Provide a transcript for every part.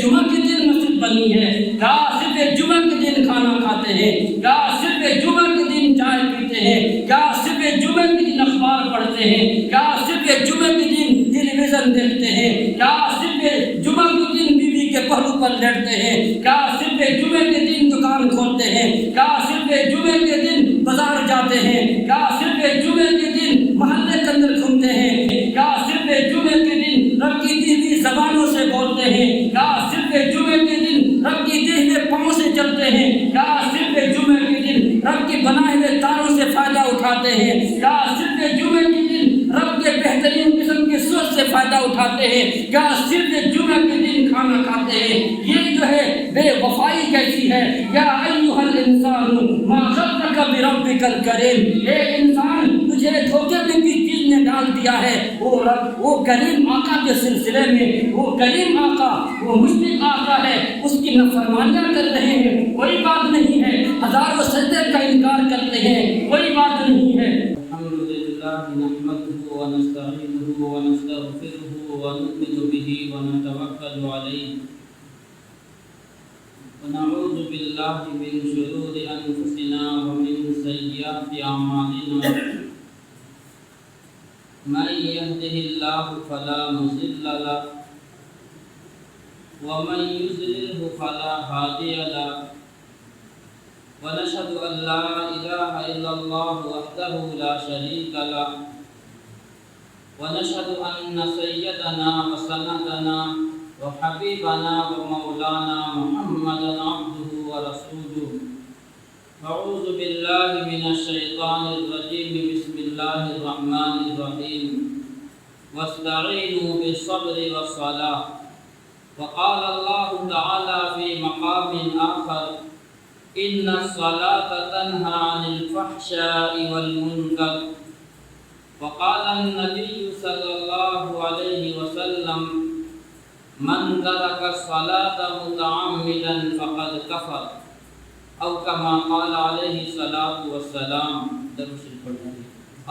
جمعہ کے دن مسجد بنی ہے، کیا صرف جمعہ کے دن کھانا کھاتے ہیں، کیا صرف جمعہ کے دن چائے پیتے ہیں، کیا صرف جمعہ کے دن اخبار پڑھتے ہیں، کیا صرف جمعہ کے دن ٹیلی ویژن دیکھتے ہیں، کیا صرف جمعہ کے دن بیوی کے پہلو پر لیٹتے ہیں، کیا صرف جمعہ کے دن دکان کھولتے ہیں، کیا صرف جمعہ کے دن بازار جاتے ہیں، کیا صرف جمعہ کے دن محلے کے اندر گھومتے ہیں، کیا صرف جمعہ کے دن رب کی دی ہوئی زبانوں سے بولتے ہیں، کیا صرف جمعہ کے دن رب کی دی ہوئے پاؤں سے چلتے ہیں، کیا صرف جمعہ کے دن رب کی بنائے ہوئے تاروں سے فائدہ اٹھاتے ہیں، کیا صرف جمعہ کے دن رب کے بہترین قسم کی سوچ سے فائدہ اٹھاتے ہیں، کیا صرف جمعہ کے دن کھانا کھاتے ہیں؟ یہ جو ہے بے وفائی کیسی ہے؟ یا ایھا الانسان ما غرک بربک الکریم، اے انسان تجھے دھوکے میں کس چیز نے ڈال دیا ہے؟ وہ کریم آقا کے سلسلے میں، وہ کریم آقا، وہ مشفق آقا ہے، اس کی نافرمانیاں کر رہے ہیں، کوئی بات نہیں ہے، ہزاروں سجدے کا انکار کرتے ہیں، کوئی بات نہیں ہے۔ الحمدللہ نحمده ونستعینه ونستغفره ونؤمن به ونتوکل علیہ ونعوذ باللہ من شرور انفسنا ومن سیئات اعمالنا من يهده الله فلا مضل له ومن يضلل فلا هادي له ونشهد أن لا إله إلا الله وحده لا شريك له ونشهد أن سيدنا وسندنا وحبيبنا ومولانا محمدا عبده ورسوله أعوذ بالله من الشيطان الرجيم بسم الله الرحمن الرحيم واستعينوا بالصبر والصلاة وقال الله تعالى في مقام آخر إن الصلاة تنهى عن الفحشاء والمنكر وقال النبي صلى الله عليه وسلم من ترك الصلاة متعمدا فقد كفر او كما قال عليه الصلاة والسلام۔ درود شریف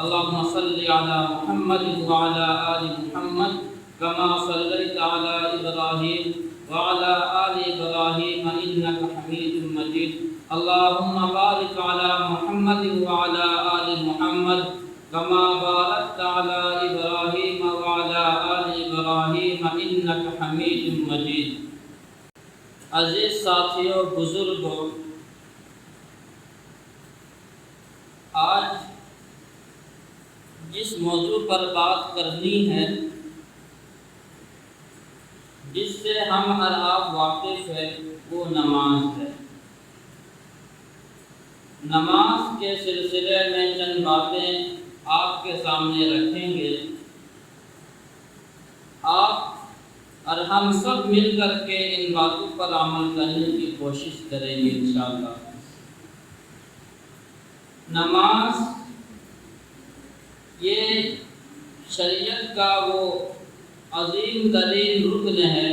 اللهم صل على محمد وعلى آل محمد كما صليت على إبراهيم وعلى آل إبراهيم إنك حميد مجيد اللهم بارك على محمد وعلى آل محمد كما باركت على إبراهيم وعلى آل إبراهيم إنك حميد مجيد۔ عزیز ساتھیوں، بزرگوں، آج جس موضوع پر بات کرنی ہے، جس سے ہم اور آپ واقف ہیں، وہ نماز ہے۔ نماز کے سلسلے میں چند باتیں آپ کے سامنے رکھیں گے، آپ اور ہم سب مل کر کے ان باتوں پر عمل کرنے کی کوشش کریں گے انشاءاللہ۔ نماز یہ شریعت کا وہ عظیم ترین رکن ہے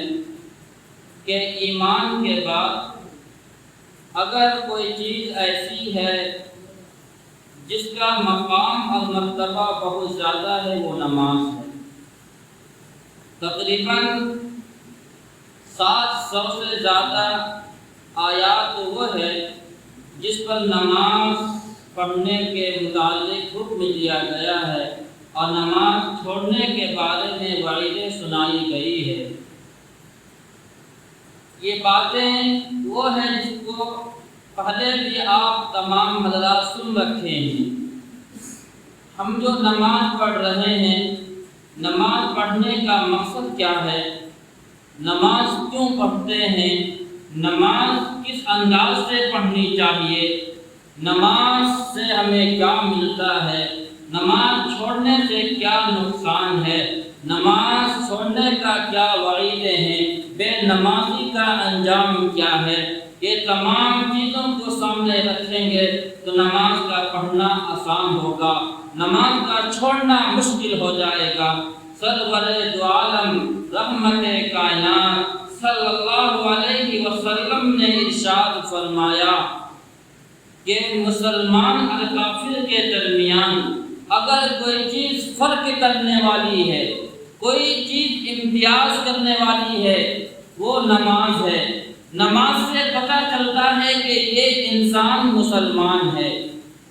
کہ ایمان کے بعد اگر کوئی چیز ایسی ہے جس کا مقام اور مرتبہ بہت زیادہ ہے، وہ نماز ہے۔ تقریباً 700 سے زیادہ آیات وہ ہے جس پر نماز پڑھنے کے متعلق حکم دیا گیا ہے اور نماز چھوڑنے کے بارے میں وعیدیں سنائی گئی ہے۔ یہ باتیں وہ ہیں جس کو پہلے بھی آپ تمام حضرات سن رکھے ہیں۔ ہم جو نماز پڑھ رہے ہیں، نماز پڑھنے کا مقصد کیا ہے، نماز کیوں پڑھتے ہیں، نماز کس انداز سے پڑھنی چاہیے، نماز سے ہمیں کیا ملتا ہے، نماز چھوڑنے سے کیا نقصان ہے، نماز چھوڑنے کا کیا وعیدیں ہیں، بے نمازی کا انجام کیا ہے، یہ تمام چیزوں کو سامنے رکھیں گے تو نماز کا پڑھنا آسان ہوگا، نماز کا چھوڑنا مشکل ہو جائے گا۔ سرور دو عالم رحمت کائنات صلی اللہ علیہ وسلم نے ارشاد فرمایا کہ مسلمان اور کافر کے درمیان اگر کوئی چیز فرق کرنے والی ہے، کوئی چیز امتیاز کرنے والی ہے، وہ نماز ہے۔ نماز سے پتہ چلتا ہے کہ یہ انسان مسلمان ہے،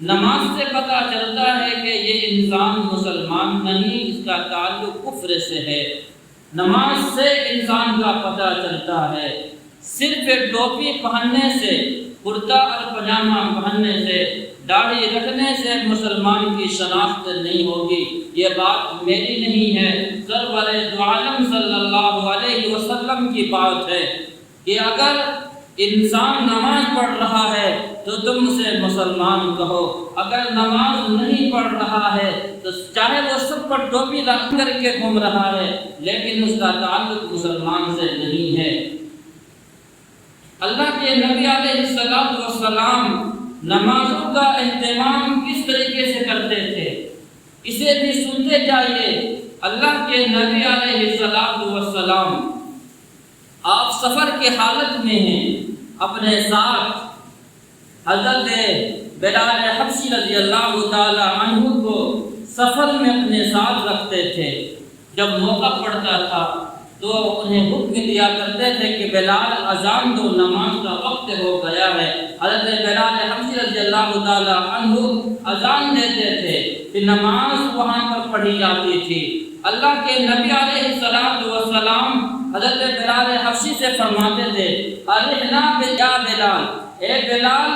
نماز سے پتہ چلتا ہے کہ یہ انسان مسلمان نہیں، اس کا تعلق کفر سے ہے۔ نماز سے انسان کا پتہ چلتا ہے۔ صرف ٹوپی پہننے سے، کرتا اور پاجامہ پہننے سے، داڑھی رکھنے سے مسلمان کی شناخت نہیں ہوگی۔ یہ بات میری نہیں ہے، سرور دو عالم صلی اللہ علیہ وسلم کی بات ہے کہ اگر انسان نماز پڑھ رہا ہے تو تم اسے مسلمان کہو، اگر نماز نہیں پڑھ رہا ہے تو چاہے وہ سب پر ٹوپی رکھ کر کے گھوم رہا ہے لیکن اس کا تعلق مسلمان سے نہیں ہے۔ اللہ کے نبی علیہ السلام نمازوں کا اہتمام کس طریقے سے کرتے تھے اسے بھی سنتے جائیے۔ اللہ کے نبی علیہ السلام آپ سفر کے حالت میں ہیں، اپنے ساتھ حضرت بلال حبشی رضی اللہ تعالی عنہ کو سفر میں اپنے ساتھ رکھتے تھے۔ جب موقع پڑتا تھا تو انہیں حکم دیا کرتے تھے کہ بلال اذان دو، نماز کا وقت ہو گیا ہے۔ حضرت بلال حبشی رضی اللہ تعالی عنہ اذان دیتے تھے، پھر نماز وہاں پر پڑھی جاتی تھی۔ اللہ کے نبی علیہ السلام حضرت بلال حبشی سے فرماتے تھے، ارحنا یا بلال، اے بلال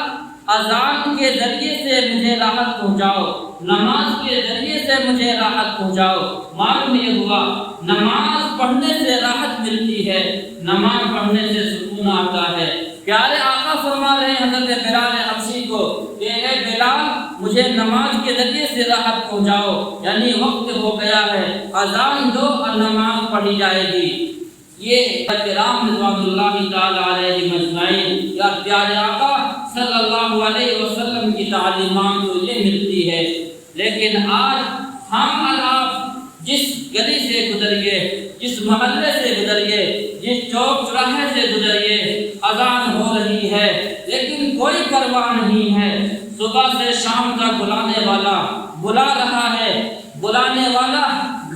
اذان کے ذریعے سے مجھے راحت پہنچاؤ، نماز کے ذریعے سے مجھے راحت پہنچاؤ۔ معلوم یہ ہوا نماز پڑھنے سے راحت ملتی ہے، نماز پڑھنے سے سکون آتا ہے۔ پیارے آقا فرما رہے ہیں حضرت بلال حبشی کو کہ اے بلال مجھے نماز کے ذریعے سے راحت پہنچاؤ، یعنی وقت ہو گیا ہے، اذان دو اور نماز پڑھی جائے گی۔ یہ کرام رضوان اللہ تعالی علیہ مجمعین یا پیارے آقا صلی اللہ علیہ وسلم کی تعلیمات تو یہ ملتی ہے، لیکن آج ہم اور آپ جس گلی سے گزریے، جس محلے سے گزریے، جس چوک چوراہے سے گزریے، اذان ہو رہی ہے لیکن کوئی پرواہ نہیں ہے۔ صبح سے شام تک بلانے والا بلا رہا ہے، بلانے والا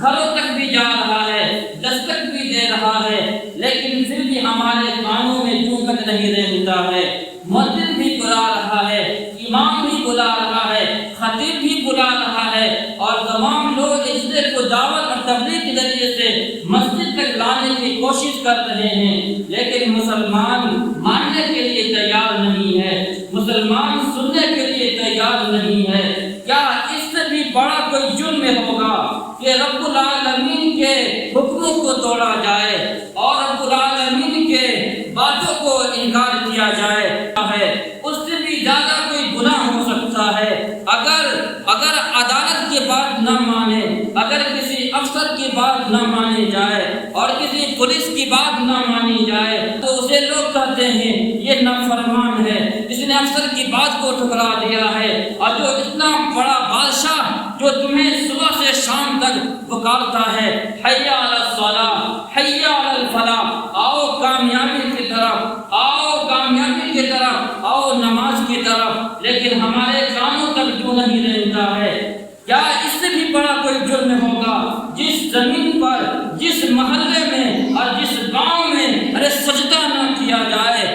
گھروں تک بھی جا رہا ہے، دستک بھی دے رہا ہے، لیکن پھر بھی ہمارے کانوں میں چوں تک نہیں رہتا ہے۔ مؤذن بھی بلا رہا ہے، امام بھی بلا رہا ہے، خطیب بھی بلا رہا ہے، اور تمام لوگ اس کو دعوت اور تبلیغ کے ذریعے سے مسجد تک لانے کی کوشش کر رہے ہیں، لیکن مسلمان ماننے کے لیے تیار نہیں ہے، مسلمان سننے کے لیے تیار نہیں ہے۔ کیا اس سے بھی بڑا کوئی جرم ہوگا کہ رب العالمین کے حکموں کو توڑا جائے اور رب العالمین کے باتوں کو انکار کیا جائے؟ اس سے بھی زیادہ کوئی گناہ ہو سکتا ہے۔ اگر عدالت کی بات نہ مانے، اگر کسی افسر کی بات نہ مانی جائے اور کسی پولیس کی بات نہ مانی جائے تو اسے لوگ کہتے ہیں یہ نافرمان ہے، اس نے افسر کی بات کو ٹھکرا دیا ہے۔ اور جو اتنا بڑا بادشاہ جو تمہیں صبح سے شام تک پکارتا ہے، حی علی الصلاۃ، حی علی الفلاح، آؤ کامیابی کی طرف، آؤ کامیابی کی طرف، آؤ نماز کی طرف، لیکن ہمارے کانوں تک کیوں نہیں رہتا ہے؟ کیا اس سے بھی بڑا کوئی جرم ہوگا جس زمین پر، جس محلے میں اور جس گاؤں میں ارے سجدہ نہ کیا جائے،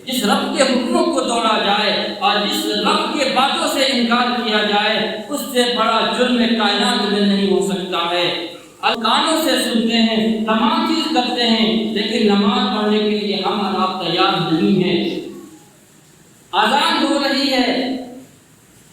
جس رب کے حکموں کو توڑا جائے اور جس رب کے باتوں سے انکار کیا جائے، اس سے بڑا جرم کائنات میں نہیں ہو سکتا ہے۔ کانوں سے سنتے ہیں، تمام چیز کرتے ہیں، لیکن نماز پڑھنے کے لیے ہم اور آپ تیار نہیں ہیں۔ اذان ہو رہی ہے،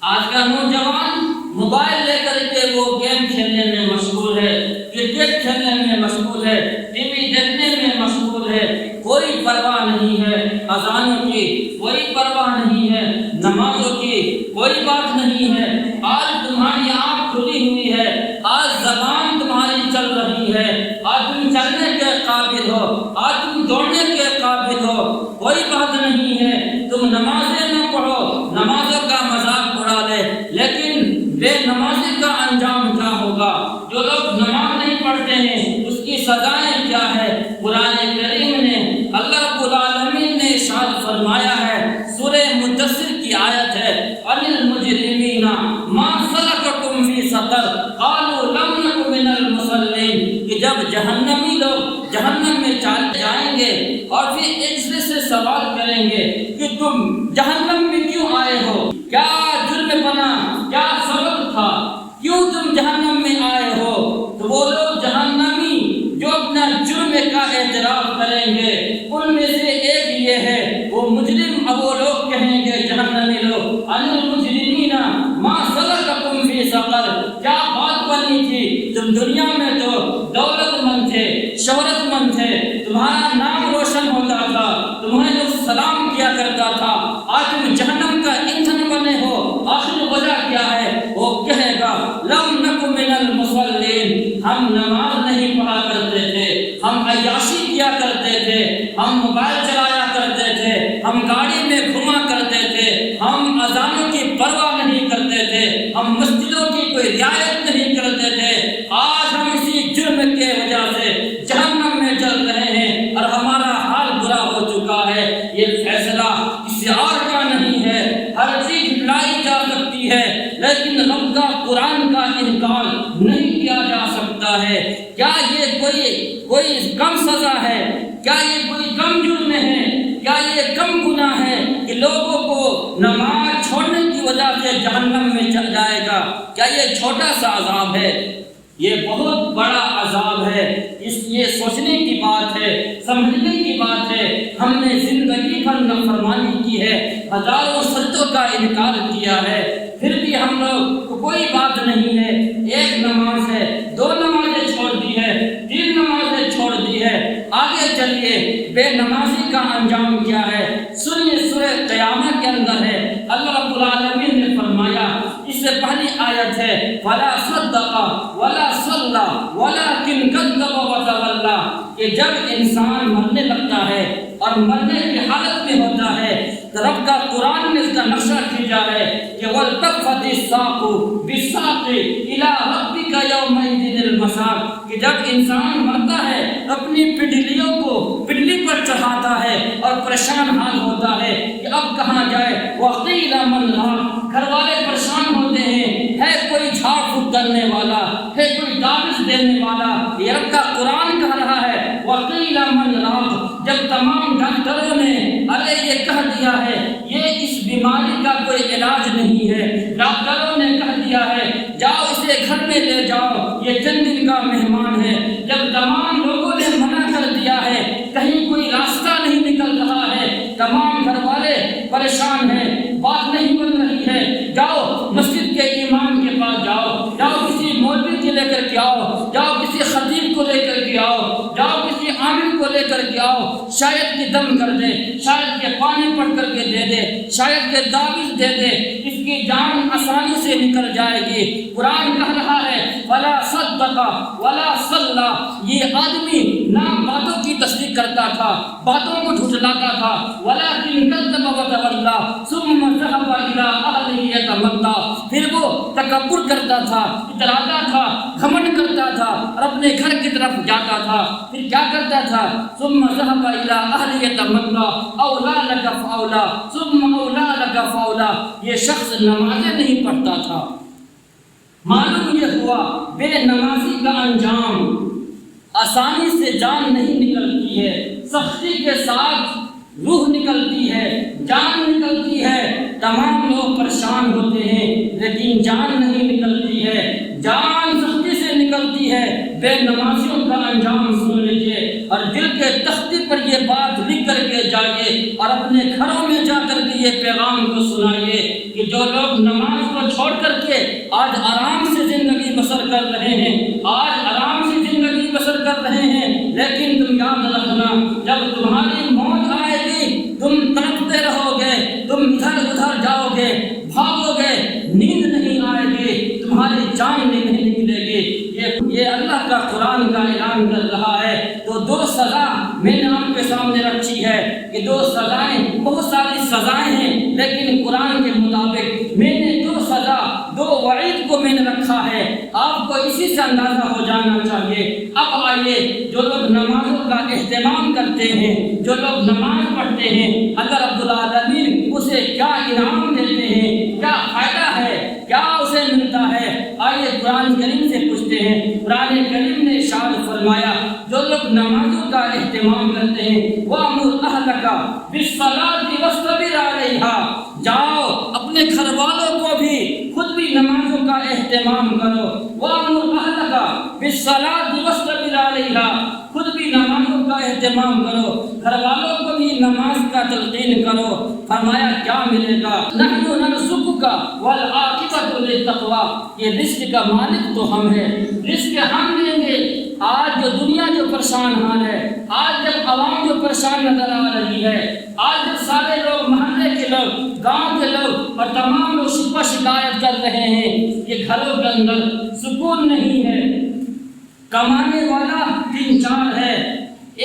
آج کا نوجوان موبائل لے کر کے وہ گیم کھیلنے میں مشغول ہے، کرکٹ کھیلنے میں مشغول ہے، ٹی وی دیکھنے میں مشغول ہے، کوئی پرواہ نہیں ہے اذانوں کی، کوئی پرواہ نہیں ہے نمازوں کی، کوئی بات نہیں ہے۔ آج تمہاری آنکھ کھلی ہوئی ہے، آج زبان تمہاری چل رہی ہے، آج تم چلنے کے قابل ہو، آج تم دوڑنے کے قابل ہو، کوئی بات نہیں ہے۔ تم نمازیں نہ پڑھو، نمازوں کا مذاق اڑا دے، لیکن بے نمازی کا انجام کیا ہوگا؟ جو لوگ نماز نہیں پڑھتے ہیں اس کی سزائیں کیا ہے؟ قرآن کریم نے اللہ رب العالمین نے ارشاد فرمایا ہے، سورہ مدثر کی آیت ہے، عَنِ الْمُجْرِمِينَ مَا سَلَكَكُمْ فِي سَقَرَ قَالُوا لَمْ نَكُ مِنَ الْمُصَلِّينَ، کہ جب جہنمی لوگ جہنم میں چلے جائیں گے پھر ایک دوسرے سے سوال کریں گے کہ تم جہنم میں کیوں آئے ہو، کیا جرم بنا، کیا سبب تھا، کیوں تم جہنم میں آئے ہو؟ تو وہ لوگ جہنمی جو اپنا جرم کا اعتراف کریں گے ان میں سے ایک یہ ہے، وہ مجرم اب وہ لوگ کہیں گے جہنمی لوگ، ان المجرمین ما سلککم فی سقر، کیا بات بنی تھی، تم دنیا میں تو دولت مند تھے، شہرت مند تھے، تمہارا نام روشن ہوتا تھا، تمہیں لوگ سلام کیا کرتا تھا، آج تم جہنم کا ایندھن بنے ہو، آخر وجہ کیا ہے؟ وہ کہے گا لم نک من المصلین، ہم نماز نہیں پڑھا کرتے تھے، ہم عیاشی کیا کرتے تھے، ہم موبائل چلایا کرتے تھے، ہم گاڑی میں گھوما کرتے تھے، ہم اذانوں کی پرواہ نہیں کرتے تھے، ہم مسجدوں کی کوئی رعایت نہیں کرتے تھے، آج ہم اسی جرم کے وجہ سے جہنم میں چل رہے ہیں اور ہمارا حال برا ہو چکا ہے۔ یہ فیصلہ کسی اور کا نہیں ہے، ہر چیز لائی جا سکتی ہے لیکن رب کا قرآن کا انکار نہیں کیا جا سکتا ہے۔ کیا یہ کوئی کم سزا ہے؟ کیا یہ کوئی کم جرم ہے؟ کیا یہ کم گناہ ہے کہ لوگوں کو نماز چھوڑنے کی وجہ سے جہنم میں چل جائے گا؟ کیا یہ چھوٹا سا عذاب ہے؟ یہ بہت بڑا عذاب ہے۔ اس یہ سوچنے کی بات ہے، سمجھنے کی بات ہے۔ ہم نے زندگی بھر نافرمانی کی ہے، ہزاروں سجدوں کا انکار کیا ہے، پھر بھی ہم لوگ کو کوئی بات نہیں ہے۔ ایک نماز ہے، 2 نمازیں چھوڑ دی ہے، 3 نمازیں چھوڑ دی ہے، آگے چلیے بے نمازی کا انجام کیا ہے؟ سنیے سورہ قیامہ کے اندر ہے، اللہ رب العالمین نے فرمایا، اس سے پہلی آیت ہے وَلَا صَدَّقَ وَلَا صَلَّى وَلَكِنْ كَذَّبَ وَتَوَلَّى، کہ جب انسان مرنے لگتا ہے اور مرنے کی حالت میں ہوتا ہے تو رب کا قرآن میں اس کا نقشہ کھینچا ہے کہ وَالْتَفَّتِ السَّاقُ بِالسَّاقِ إِلَىٰ رَبِّكَ يَوْمَئِذٍ الْمَسَاقُ، کہ جب انسان مرتا ہے اپنی پنڈلیوں کو پنڈلی پر چڑھاتا ہے اور پریشان حال ہوتا ہے کہ اب کہاں جائے۔ وَقِيلَ مَنْ رَاقٍ، گھر والے پریشان ہوتے ہیں، ہے کوئی جھاڑ پھونک کرنے والا، ہے کوئی تعویذ دینے والا؟ یہ رب کا قرآن کہہ رہا ہے وَقِيلَ مَنْ رَاقٍ، جب تمام ڈاکٹروں نے ارے یہ کہہ دیا ہے یہ اس بیماری کا کوئی علاج نہیں ہے، ڈاکٹروں نے کہہ دیا ہے جاؤ اسے گھر میں لے جاؤ، یہ چند دن کا مہمان ہے، جب تمام لوگوں نے منع کر دیا ہے، کہیں کوئی راستہ نہیں نکل رہا ہے، تمام گھر والے پریشان ہیں، بات نہیں بن رہی ہے، جاؤ مسجد کے امام کے پاس جاؤ، جاؤ کسی مولوی کو لے کر کے آؤ، جاؤ کسی خطیب کو لے کر کے آؤ، جاؤ کسی عامل کو لے کر کے آؤ، شاید کہ دم کر دے، شاید کہ پانی پڑھ کر کے دے دے، شاید کہ تعویذ دے دے، اس کی جان آسانی سے نکل جائے گی۔ قرآن کہہ رہا ہے وَلَا صَدَّقَ وَلَا صَلَّى، یہ آدمی نہ باتوں کی تصدیق کرتا تھا، باتوں کو جھٹلاتا تھا، وَلَكِنْ كَذَّبَ وَتَوَلَّى ثُمَّ ذَهَبَ إِلَىٰ أَهْلِهِ يَتَمَطَّىٰ، پھر وہ تکبر کرتا تھا، اتراتا تھا، گھمنڈ کرتا تھا اور اپنے گھر کی طرف جاتا تھا، پھر کیا کرتا تھا ثُمَّ ذَهَبَ إِلَىٰ أَهْلِهِ يَتَمَطَّىٰ أَوْلَىٰ لَكَ فَأَوْلَىٰ ثُمَّ أَوْلَىٰ لَكَ فَأَوْلَىٰ، یہ شخص نمازیں نہیں پڑھتا تھا۔ معلوم یہ ہوا بے نمازی کا انجام آسانی سے جان نہیں نکلتی ہے، سختی کے ساتھ روح نکلتی ہے، جان نکلتی ہے، تمام لوگ پریشان ہوتے ہیں لیکن جان نہیں نکلتی ہے، جان سختی سے نکلتی ہے۔ بے نمازیوں کا انجام سن لیجیے اور دل کے تختے پر یہ بات لکھ کر کے جائیے اور اپنے گھروں میں جا کر کے یہ پیغام کو سنائیے کہ جو لوگ نماز کو چھوڑ کر کے آج آرام سے زندگی بسر کر رہے ہیں، آج آرام سے زندگی بسر کر رہے ہیں، لیکن تم یاد رکھنا جب تمہاری موت آئے گی تم تڑپتے رہو گے، تم ادھر ادھر جاؤ گے، بھاگو گے، نیند نہیں آئے گی، تمہاری جان نہیں نکلے گی۔ یہ اللہ کا قرآن کا اعلان کر رہا ہے۔ تو 2 سزا میں نے آپ کے سامنے رکھی ہے کہ 2 سزائیں، بہت ساری سزائیں ہیں لیکن قرآن کے مطابق میں نے 2 سزا، 2 وعید کو میں نے رکھا ہے، آپ کو اسی سے اندازہ ہو جانا چاہیے۔ اب آئیے جو لوگ نمازوں کا اہتمام کرتے ہیں، جو لوگ نماز پڑھتے ہیں، اللہ رب العالمین اسے کیا انعام دیتے ہیں، کیا فائدہ ہے، کیا اسے ملتا ہے، آئیے قرآن کریم سے پوچھتے ہیں۔ قرآن کریم نے ارشاد فرمایا جو لوگ نمازوں کا کا اہتمام کرتے ہیں۔ وَأْمُرْ أَهْلَكَ بِالصَّلَاةِ وَاصْطَبِرْ عَلَيْهَا، جاؤ اپنے گھر والوں کو بھی خود بھی نمازوں کا اہتمام کرو۔ وَأْمُرْ أَهْلَكَ بِالصَّلَاةِ وَاصْطَبِرْ عَلَيْهَا، خود بھی نمازوں کا اہتمام کرو، گھر والوں کو بھی نماز کا تلقین کرو۔ فرمایا کیا ملے گا؟ نَحْنُ نَرْزُقُكَ وَالْعَاقِبَةُ لِلتَّقْوَىٰ، یہ رزق کا مالک تو ہم ہیں، رزق ہم دیں گے۔ آج جو دنیا جو پریشان حال ہے، آج جب عوام جو پریشان نظر آ رہی ہے، آج جب سارے لوگ، محلے کے لوگ، گاؤں کے لوگ اور تمام لوگ شکوہ شکایت کر رہے ہیں کہ گھروں کے اندر سکون نہیں ہے، کمانے والا 3-4 ہے،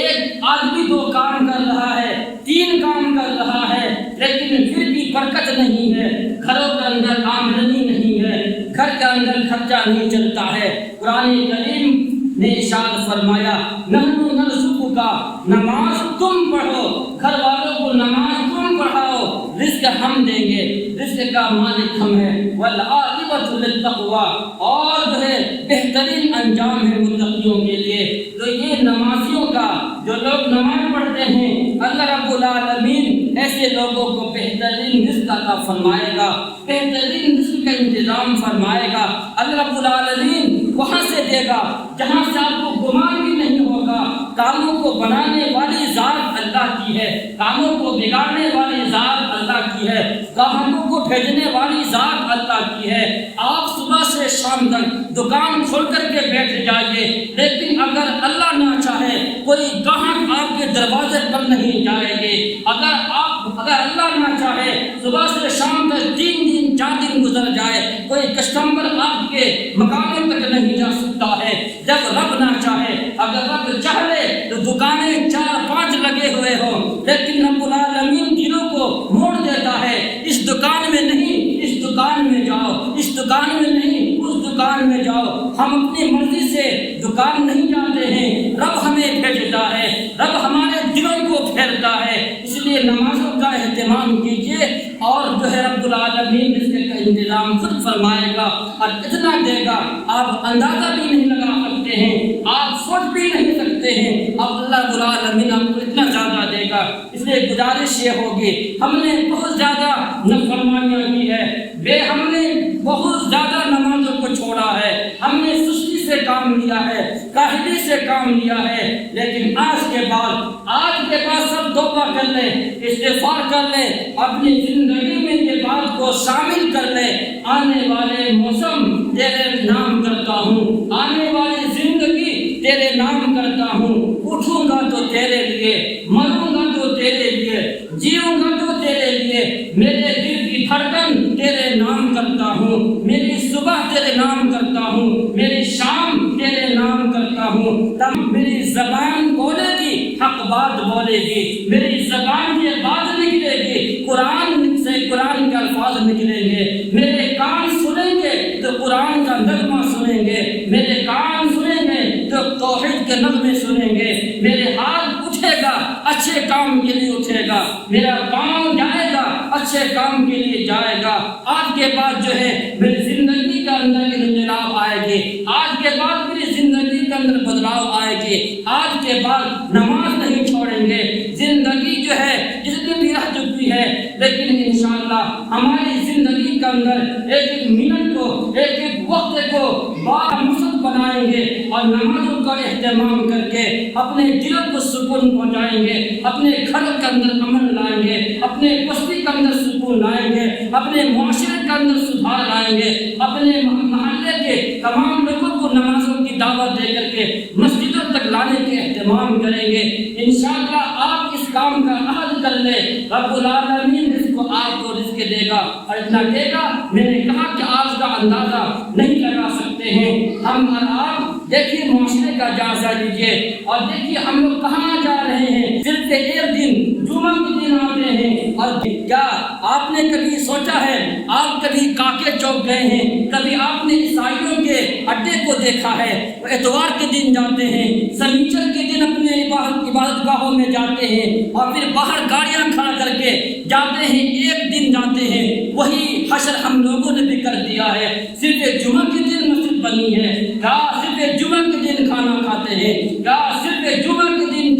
ایک آدمی 2 کام کر رہا ہے، 3 کام کر رہا ہے، لیکن پھر بھی برکت نہیں ہے، گھروں کے اندر آمدنی نہیں ہے، گھر کے اندر خرچہ نہیں چلتا ہے۔ قرآن کریم نے ارشاد فرمایا نحن نرزقک، نماز تم پڑھو، گھر والوں کو نماز تم پڑھاؤ، رزق ہم دیں گے، رزق کا مالک ہم ہیں۔ والعاقبۃ للتقویٰ، اور جو ہے بہترین انجام ہے متقیوں کے لیے۔ تو یہ نمازیوں کا، جو لوگ نماز پڑھتے ہیں، اللہ رب العالمین ایسے لوگوں کو بہترین رزق عطا فرمائے گا، بہترین رزق کا انتظام فرمائے گا۔ اللہ رب العالمین وہاں سے دے گا جہاں سے آپ کو گمان بھی نہیں ہوگا۔ کاموں کو بنانے والی ذات اللہ کی ہے، کاموں کو بگاڑنے والی ذات اللہ کی ہے، گاہکوں کو بھیجنے والی ذات اللہ کی ہے۔ آپ صبح سے شام تک دکان کھول کر کے بیٹھ جائیے، لیکن اگر اللہ نہ چاہے کوئی گاہک آپ کے دروازے پر نہیں جائے گے، اگر اللہ نہ چاہے صبح سے شام تک 3 دن 4 دن گزر جائے، کوئی کسٹمر آپ کے مکانوں تک نہیں جا سکتا ہے۔ جب رب نہ چاہے، اگر رب چاہے تو دکانیں 4-5 لگے ہوئے ہوں، لیکن رب العالمین دلوں کو موڑ دیتا ہے، اس دکان میں نہیں، اس دکان میں جاؤ، اس دکان میں نہیں، اس دکان میں جاؤ۔ ہم اپنی مرضی سے دکان نہیں جاتے ہیں، رب ہمیں بھیجتا ہے، رب ہمارے دلوں کو پھیرتا ہے۔ اس لیے نمازوں کا اہتمام کیجیے، اور جو ہے رب العالمین اس کا انتظام خود فرمائے گا، اور اتنا دے گا آپ اندازہ بھی نہیں لگا سکتے ہیں، آپ سوچ بھی نہیں سکتے ہیں، اب اللہ رب العالمین آپ کو اتنا زیادہ دے گا۔ اس لیے گزارش یہ ہوگی، ہم نے بہت زیادہ نافرمانیاں کی ہے، ہم نے بہت زیادہ نمازوں کو چھوڑا ہے، ہم نے سستی سے کام لیا ہے، کاہلی سے کام لیا ہے، لیکن آج کے بعد سب توبہ کر لیں، استغفار کر لیں، اپنی زندگی میں یہ بات کو شامل کر لیں، آنے والے موسم تیرے نام کرتا ہوں، آنے والی زندگی تیرے نام کرتا ہوں، اٹھوں گا تو تیرے لیے، مروں گا تو تیرے لیے، جیوں گا تو تیرے لیے، میرے دل کی دھڑکن تیرے نام کرتا ہوں، میری صبح تیرے نام کرتا ہوں، میری شام تیرے نام کرتا ہوں۔ تب میری زبان بولے گی حق بات بولے گی، میری زبان یہ بات نکلے گی، قرآن سے قرآن کے الفاظ نکلیں گے، میرے کان سنیں گے تو قرآن کا نغمہ سنیں گے، میرے کان سنیں گے تو توحید کے نغمے سنیں گے، میرے ہاتھ اٹھے گا اچھے کام کے لیے اٹھے گا، میرا پاؤں جائے گا اچھے کام کے لیے جائے گا۔ آج کے بعد جو ہے میری زندگی کے اندر انقلاب آئے گی، آج کے بعد میری زندگی کے اندر بدلاؤ آئے گی، آج کے بعد نماز نہیں چھوڑیں گے۔ زندگی جو ہے جتنی بھی رہ چکی ہے، لیکن انشاءاللہ ہماری زندگی کے اندر ایک منٹ کو، ایک وقت کو بامقصد بنائیں گے، اور نمازوں کا اہتمام کر کے اپنے دلوں کو سکون پہنچائیں گے، اپنے گھر کے اندر امن لائیں گے، اپنے بستی کے اندر سکون لائیں گے، اپنے معاشرے کے اندر سدھار لائیں گے، اپنے محلے کے تمام لوگوں کو نمازوں کی دعوت دے کر کے مسجدوں تک لانے کے اہتمام کریں گے۔ انشاءاللہ آپ اس کام کا عہد کر لیں، رب العالمین اس کو آپ کو رزق دے گا، اور اتنا دے گا میں نے کہا کہ آج کا اندازہ نہیں لگا سکتے ہیں۔ ہم اور آپ دیکھیے معاشرے کا جائزہ لیجیے، اور دیکھیے ہم لوگ کہاں جا رہے ہیں۔ صرف ایک دن جمعہ کے دن آتے ہیں، اور کیا آپ نے کبھی سوچا ہے، آپ کبھی کاکے چوک گئے ہیں، کبھی آپ نے عیسائیوں کے اڈے کو دیکھا ہے؟ وہ اتوار کے دن جاتے ہیں، سنیچر کے دن اپنے عبادت گاہوں میں جاتے ہیں، اور پھر باہر گاڑیاں کھڑا کر کے جاتے ہیں، ایک دن جاتے ہیں۔ وہی حشر ہم لوگوں نے بھی کر دیا ہے، صرف جمعہ کے دن مسجد بنی ہے، کیا صرف جمعہ کے دن کھانا کھاتے ہیں، کیا صرف جمعہ کے دن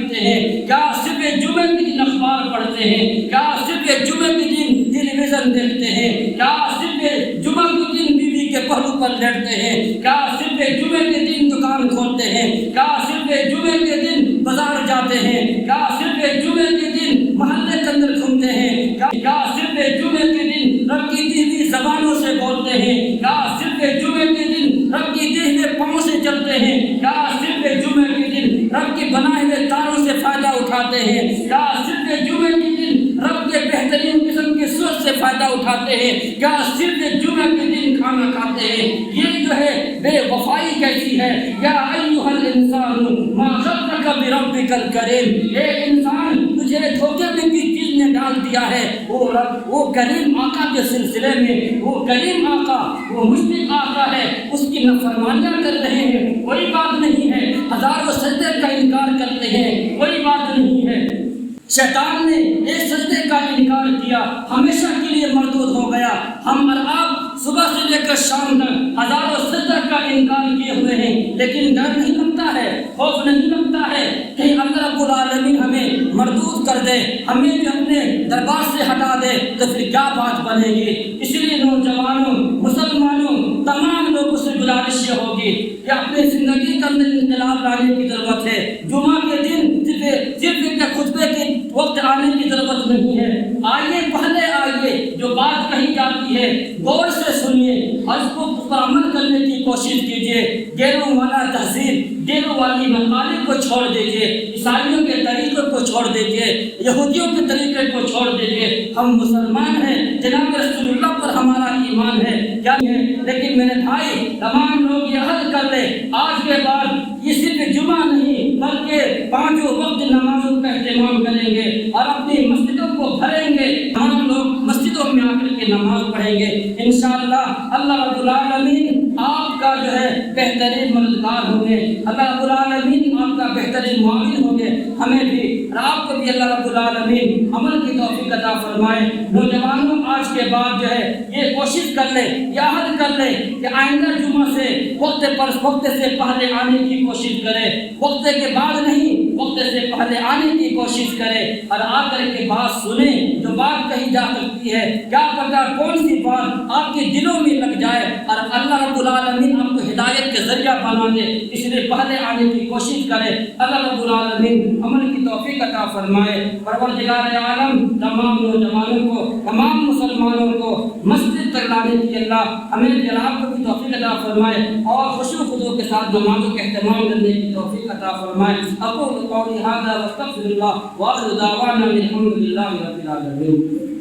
پیتے ہیں؟ کیا صرف جمعے کے دن اخبار پڑھتے ہیں؟ کیا صرف جمعے کے دن ٹیلی ویژن دیکھتے ہیں؟ کیا صرف جمعہ کے دن بیوی کے پہلو پر لیٹتے ہیں؟ کیا صرف جمعے کے دن دکان کھولتے ہیں؟ کیا صرف جمعے کے دن بازار جاتے ہیں؟ کیا صرف جمعے کے دن محلے کے اندر گھومتے ہیں؟ کیا صرف جمعے کے دن رب کی دی ہوئی زبانوں سے بولتے ہیں؟ کیا صرف جمعے کے دن رب کی دی ہوئے پاؤں سے چلتے ہیں؟ کیا صرف جمعے کے دن رب کے بنائے ہوئے تاروں سے فائدہ اٹھاتے ہیں؟ کیا صرف جمعے کے دن رب کے بہترین قسم کی سوچ سے فائدہ اٹھاتے ہیں؟ کیا صرف جمعے کے دن کھانا کھاتے ہیں؟ یہ جو ہے بے وفائی کیسی ہے؟ یا ایھا الانسان ما غرک بربک الکریم، اے انسان تجھے دھوکے میں کس چیز نے ڈال دیا ہے؟ وہ کریم آقا کے سلسلے میں، وہ کریم آقا، وہ مشفق آقا ہے، اس کی نافرمانیاں کر رہے ہیں، کوئی بات نہیں ہے، ہزاروں سجدے کا انکار کرتے ہیں، کوئی بات نہیں ہے۔ شیطان نے ایک سجدے کا انکار کیا، ہمیشہ کے لیے مردود ہو گیا۔ ہم اور آپ صبح سے لے کر شام تک ہزاروں سجدہ کا انکار کیے ہوئے ہیں، لیکن ڈر نہیں لگتا ہے، خوف نہیں لگتا ہے کہ اللہ رب العالمین ہمیں مردود کر دے، ہمیں بھی اپنے دربار سے ہٹا دے تو پھر کیا بات بنے گی؟ اس لیے نوجوانوں، مسلمانوں، تمام لوگوں سے گزارش یہ ہوگی کہ اپنی زندگی کے اندر انقلاب لانے کی ضرورت ہے۔ جمعہ کے دن صرف خطبے کے وقت آنے کی ضرورت نہیں ہے۔ آئیے، پہلے آئیے، جو بات کہی جاتی ہے غور سے سنیے اور اس پر عمل کرنے کی کوشش کیجیے۔ غیروں والا تہذیب، غیروں والی مقالب کو چھوڑ دیجیے، عیسائیوں کے طریقوں کو چھوڑ دیجیے، یہودیوں کے طریقے کو چھوڑ دیجیے۔ ہم مسلمان ہیں، جناب رسول اللہ پر ہمارا ایمان ہے، کیا ہے؟ لیکن میرے بھائی، تمام لوگ یہ عہد کر لیں، آج کے بعد یہ صرف جمعہ نہیں بلکہ پانچوں وقت نمازوں کا اہتمام کریں گے اور اپنی مسجدوں کو بھریں گے۔ ہم لوگ مسجدوں میں آ کر کے نماز پڑھیں گے انشاءاللہ۔ اللہ رب العالمین آپ کا جو ہے بہترین مددگار ہوں گے، اللہ رب العالمین آپ کا بہترین معاون ہوں گے۔ ہمیں بھی اور آپ کو بھی اللہ رب العالمین عمل کی توفیق عطا فرمائے۔ نوجوانوں، آج کے بعد جو ہے یہ کوشش کر لیں، یہ عہد کر لیں کہ آئندہ جمعہ سے وقت سے پہلے آنے کی کوشش کریں، وقت کے بعد نہیں، وقت سے پہلے آنے کی کوشش کریں اور آ کر کے بات سنیں۔ جو بات کہی جا سکتی ہے، کیا پتہ کون سی بات آپ کے دلوں میں لگ جائے اور اللہ رب العالمین آپ کو ہدایت کے ذریعہ بنا دے، اس لیے پہلے آنے کی کوشش کریں۔ اللہ رب العالمین عمل کی توفیق عطا فرمائے۔ پروردگار عالم تمام نوجوانوں کو، تمام مسلمانوں کو مسجد تک لانے کی اللہ ہمیں جناب کو بھی توفیق عطا فرمائے اور خشوع و خضوع کے ساتھ نمازوں کے اہتمام کرنے کی توفیق عطا فرمائے۔ اقول قولی ھذا واستغفر اللہ وآخر دعوانا الحمد للہ رب العالمین۔